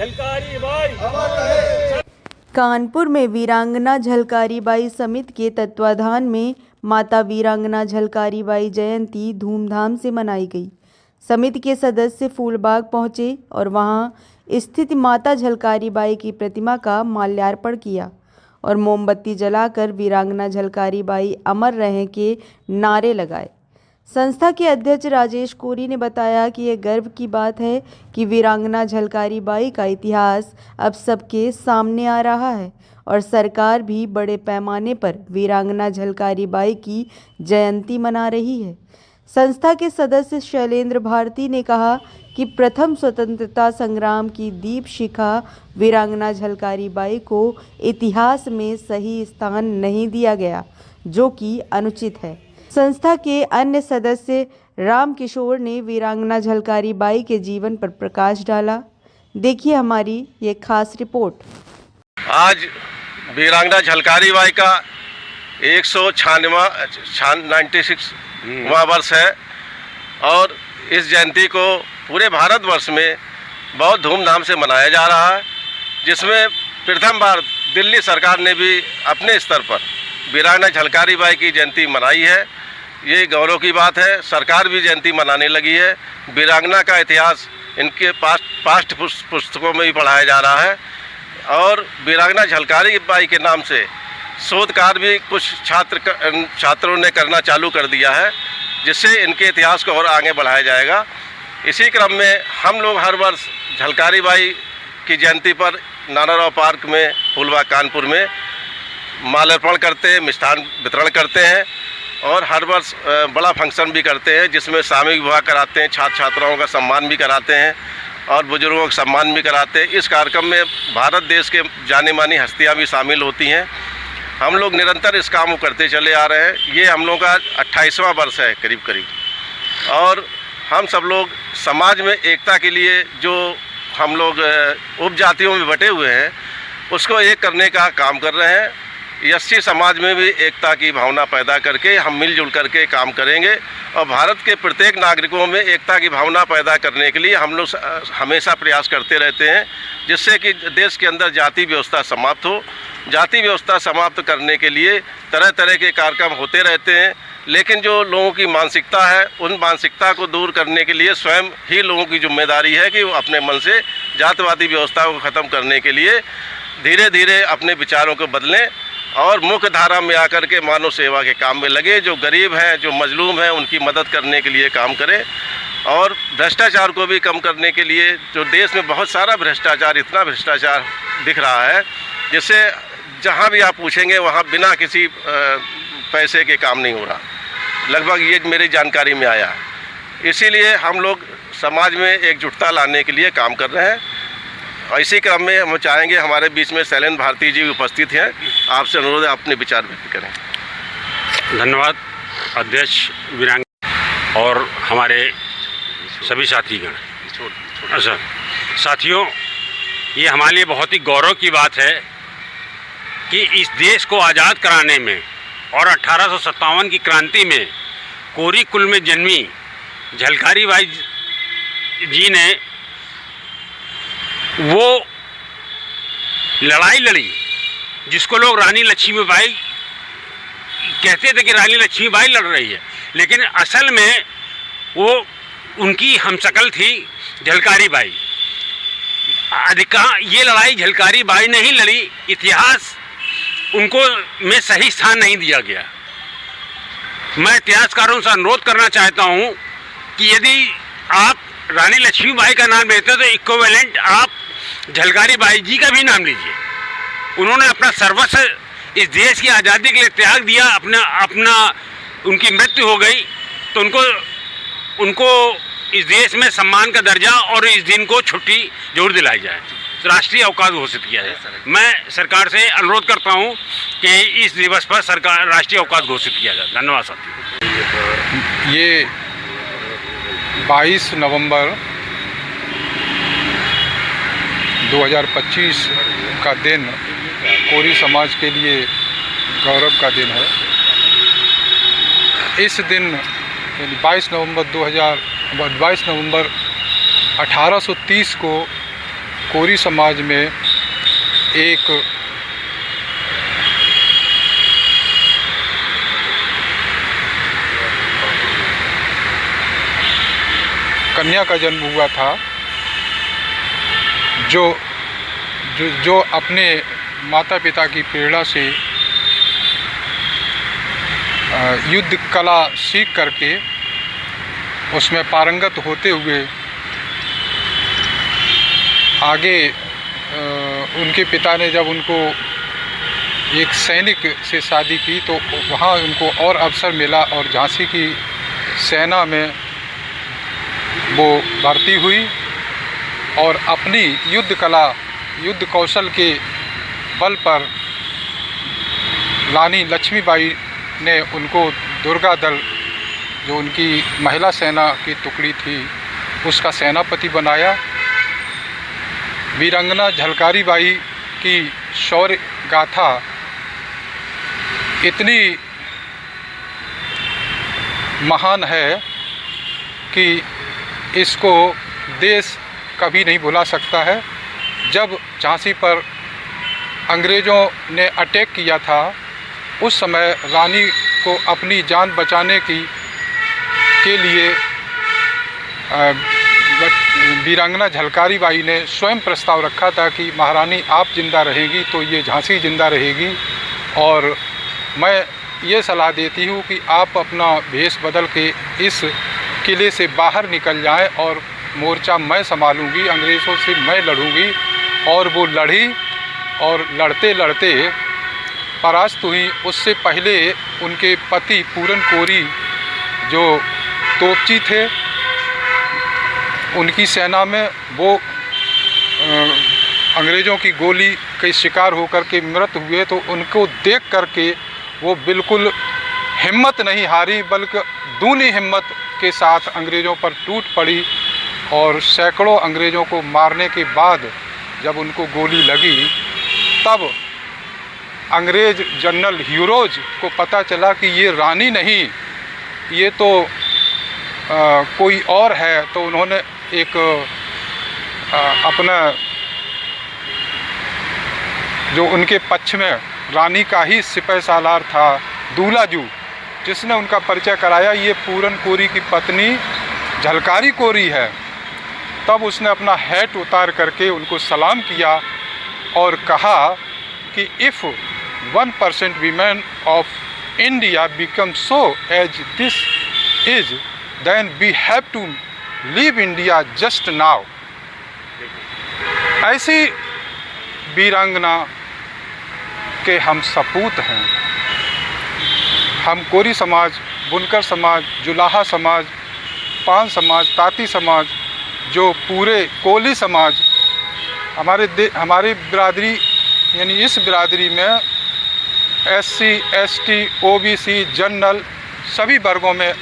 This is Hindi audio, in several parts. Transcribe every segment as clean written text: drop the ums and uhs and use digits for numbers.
झलकारी बाई। कानपुर में वीरांगना झलकारी बाई समिति के तत्वाधान में माता वीरांगना झलकारी बाई जयंती धूमधाम से मनाई गई। समिति के सदस्य फूलबाग पहुंचे और वहां स्थित माता झलकारी बाई की प्रतिमा का माल्यार्पण किया और मोमबत्ती जलाकर वीरांगना झलकारी बाई अमर रहें के नारे लगाए। संस्था के अध्यक्ष राजेश कोरी ने बताया कि यह गर्व की बात है कि वीरांगना झलकारी बाई का इतिहास अब सबके सामने आ रहा है और सरकार भी बड़े पैमाने पर वीरांगना झलकारी बाई की जयंती मना रही है। संस्था के सदस्य शैलेंद्र भारती ने कहा कि प्रथम स्वतंत्रता संग्राम की दीप शिखा वीरांगना झलकारी बाई को इतिहास में सही स्थान नहीं दिया गया, जो कि अनुचित है। संस्था के अन्य सदस्य राम किशोर ने वीरांगना झलकारी बाई के जीवन पर प्रकाश डाला। देखिए हमारी ये खास रिपोर्ट। आज वीरांगना झलकारी बाई का 196वां वर्ष है और इस जयंती को पूरे भारतवर्ष में बहुत धूमधाम से मनाया जा रहा है, जिसमें प्रथम बार दिल्ली सरकार ने भी अपने स्तर पर वीरांगना झलकारी बाई की जयंती मनाई है। ये गौरव की बात है। सरकार भी जयंती मनाने लगी है। वीरांगना का इतिहास इनके पाठ्य पुस्तकों में भी पढ़ाया जा रहा है और वीरांगना झलकारी बाई के नाम से शोध कार्य भी कुछ छात्रों ने करना चालू कर दिया है, जिससे इनके इतिहास को और आगे बढ़ाया जाएगा। इसी क्रम में हम लोग हर वर्ष झलकारी बाई की जयंती पर नानाराव पार्क में फूलबाग कानपुर में माल्यार्पण करते हैं, मिष्ठान वितरण करते हैं और हर वर्ष बड़ा फंक्शन भी करते हैं, जिसमें सामूहिक विवाह कराते हैं, छात्र छात्राओं का सम्मान भी कराते हैं और बुजुर्गों का सम्मान भी कराते हैं। इस कार्यक्रम में भारत देश के जानी मानी हस्तियां भी शामिल होती हैं। हम लोग निरंतर इस काम को करते चले आ रहे हैं। ये हम लोग का 28वां वर्ष है करीब करीब, और हम सब लोग समाज में एकता के लिए जो हम लोग उपजातियों में बटे हुए हैं उसको एक करने का काम कर रहे हैं। एससी समाज में भी एकता की भावना पैदा करके हम मिलजुल करके काम करेंगे और भारत के प्रत्येक नागरिकों में एकता की भावना पैदा करने के लिए हम लोग हमेशा प्रयास करते रहते हैं, जिससे कि देश के अंदर जाति व्यवस्था समाप्त हो। जाति व्यवस्था समाप्त करने के लिए तरह तरह के कार्यक्रम होते रहते हैं, लेकिन जो लोगों की मानसिकता है उन मानसिकता को दूर करने के लिए स्वयं ही लोगों की जिम्मेदारी है कि वो अपने मन से जातिवादी व्यवस्था को ख़त्म करने के लिए धीरे धीरे अपने विचारों को बदलें और मुख्य धारा में आकर के मानव सेवा के काम में लगे। जो गरीब हैं, जो मजलूम हैं, उनकी मदद करने के लिए काम करें और भ्रष्टाचार को भी कम करने के लिए, जो देश में बहुत सारा भ्रष्टाचार, इतना भ्रष्टाचार दिख रहा है जिससे जहाँ भी आप पूछेंगे वहाँ बिना किसी पैसे के काम नहीं हो रहा। लगभग ये मेरी जानकारी में आया है। इसीलिए हम लोग समाज में एकजुटता लाने के लिए काम कर रहे हैं। और इसी क्रम में हम चाहेंगे, हमारे बीच में शैलेंद्र भारती जी उपस्थित हैं, आपसे अनुरोध है अपने विचार व्यक्त करें। धन्यवाद अध्यक्ष वीरांगना और हमारे सभी साथीगण। अच्छा साथियों, ये हमारे लिए बहुत ही गौरव की बात है कि इस देश को आज़ाद कराने में और 1857 की क्रांति में कोरी कुल में जन्मी झलकारी बाई जी ने वो लड़ाई लड़ी जिसको लोग रानी लक्ष्मीबाई कहते थे कि रानी लक्ष्मीबाई लड़ रही है, लेकिन असल में वो उनकी हमशक्ल थी झलकारी बाई। ये लड़ाई झलकारी बाई ने ही लड़ी, इतिहास उनको में सही स्थान नहीं दिया गया। मैं इतिहासकारों से अनुरोध करना चाहता हूँ कि यदि आप रानी लक्ष्मीबाई का नाम लेते हैं तो इक्विवेलेंट आप झलकारी बाई जी का भी नाम लीजिए। उन्होंने अपना सर्वस्व इस देश की आज़ादी के लिए त्याग दिया, अपना उनकी मृत्यु हो गई तो उनको इस देश में सम्मान का दर्जा और इस दिन को छुट्टी जरूर दिलाई जाए, राष्ट्रीय अवकाश घोषित किया जाए। मैं सरकार से अनुरोध करता हूं कि इस दिवस पर सरकार राष्ट्रीय अवकाश घोषित किया जाए। धन्यवाद साथियों। ये 22 नवंबर 2025 का दिन कोरी समाज के लिए गौरव का दिन है। इस दिन 22 नवंबर 1830 को कोरी समाज में एक कन्या का जन्म हुआ था जो अपने माता पिता की प्रेरणा से युद्ध कला सीख करके उसमें पारंगत होते हुए आगे उनके पिता ने जब उनको एक सैनिक से शादी की तो वहाँ उनको और अवसर मिला और झांसी की सेना में वो भर्ती हुई और अपनी युद्ध कौशल के बल पर रानी लक्ष्मीबाई ने उनको दुर्गा दल जो उनकी महिला सेना की टुकड़ी थी उसका सेनापति बनाया। वीरांगना झलकारी बाई की शौर्य गाथा इतनी महान है कि इसको देश कभी नहीं भुला सकता है। जब झांसी पर अंग्रेज़ों ने अटैक किया था उस समय रानी को अपनी जान बचाने के लिए वीरांगना झलकारी बाई ने स्वयं प्रस्ताव रखा था कि महारानी आप जिंदा रहेंगी तो ये झांसी जिंदा रहेगी, और मैं ये सलाह देती हूँ कि आप अपना भेष बदल के इस किले से बाहर निकल जाएं और मोर्चा मैं संभालूंगी, अंग्रेज़ों से मैं लड़ूंगी। और वो लड़ी और लड़ते लड़ते परास्त हुई। उससे पहले उनके पति पूरन कोरी जो तोपची थे उनकी सेना में वो अंग्रेज़ों की गोली के शिकार होकर के मृत हुए, तो उनको देख करके वो बिल्कुल हिम्मत नहीं हारी बल्कि दूनी हिम्मत के साथ अंग्रेज़ों पर टूट पड़ी। और सैकड़ों अंग्रेज़ों को मारने के बाद जब उनको गोली लगी तब अंग्रेज़ जनरल ह्यूरोज को पता चला कि ये रानी नहीं, ये तो कोई और है। तो उन्होंने एक अपना जो उनके पक्ष में रानी का ही सिपह सालार था दूलाजू, जिसने उनका परिचय कराया ये पूरन कोरी की पत्नी झलकारी कोरी है। तब उसने अपना हैट उतार करके उनको सलाम किया और कहा कि if 1% women of India become so as this is then we have to leave India just now. ऐसी वीरांगना के हम सपूत हैं। हम कोरी समाज, बुनकर समाज, जुलाहा समाज, पान समाज, ताती समाज, जो पूरे कोली समाज हमारी बिरादरी यानी इस बिरादरी में SC, ST, OBC, जनरल सभी वर्गों में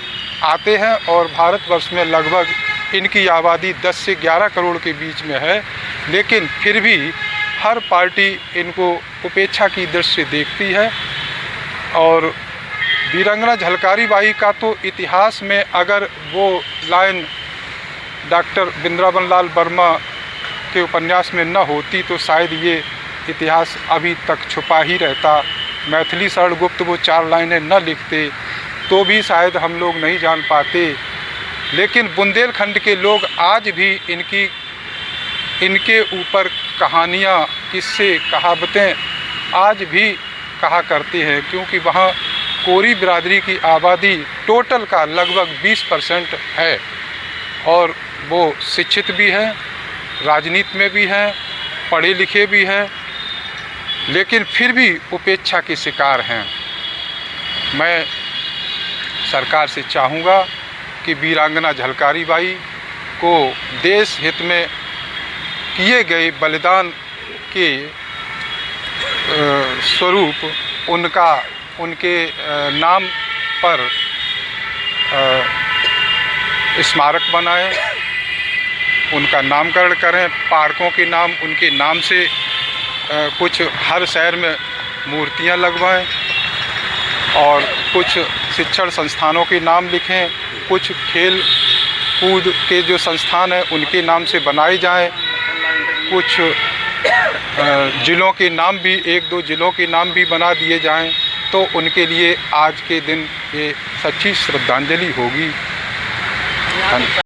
आते हैं और भारतवर्ष में लगभग इनकी आबादी 10 से 11 करोड़ के बीच में है। लेकिन फिर भी हर पार्टी इनको उपेक्षा की दृष्टि से देखती है। और वीरांगना झलकारी बाई का तो इतिहास में अगर वो लाइन डॉक्टर वृंदावन लाल वर्मा के उपन्यास में न होती तो शायद ये इतिहास अभी तक छुपा ही रहता। मैथिली शरण गुप्त वो 4 लाइनें न लिखते तो भी शायद हम लोग नहीं जान पाते। लेकिन बुंदेलखंड के लोग आज भी इनके ऊपर कहानियाँ, किस्से, कहावतें आज भी कहा करते हैं, क्योंकि वहाँ कोरी बिरादरी की आबादी टोटल का लगभग 20% है और वो शिक्षित भी हैं, राजनीति में भी हैं, पढ़े लिखे भी हैं, लेकिन फिर भी उपेक्षा के शिकार हैं। मैं सरकार से चाहूँगा कि वीरांगना झलकारी बाई को देश हित में किए गए बलिदान के स्वरूप उनके नाम पर स्मारक बनाएं, उनका नामकरण करें, पार्कों के नाम उनके नाम से कुछ हर शहर में मूर्तियां लगवाएं और कुछ शिक्षण संस्थानों के नाम लिखें, कुछ खेल कूद के जो संस्थान हैं उनके नाम से बनाए जाएं, कुछ ज़िलों के नाम भी, 1-2 ज़िलों के नाम भी बना दिए जाएं तो उनके लिए आज के दिन ये सच्ची श्रद्धांजलि होगी।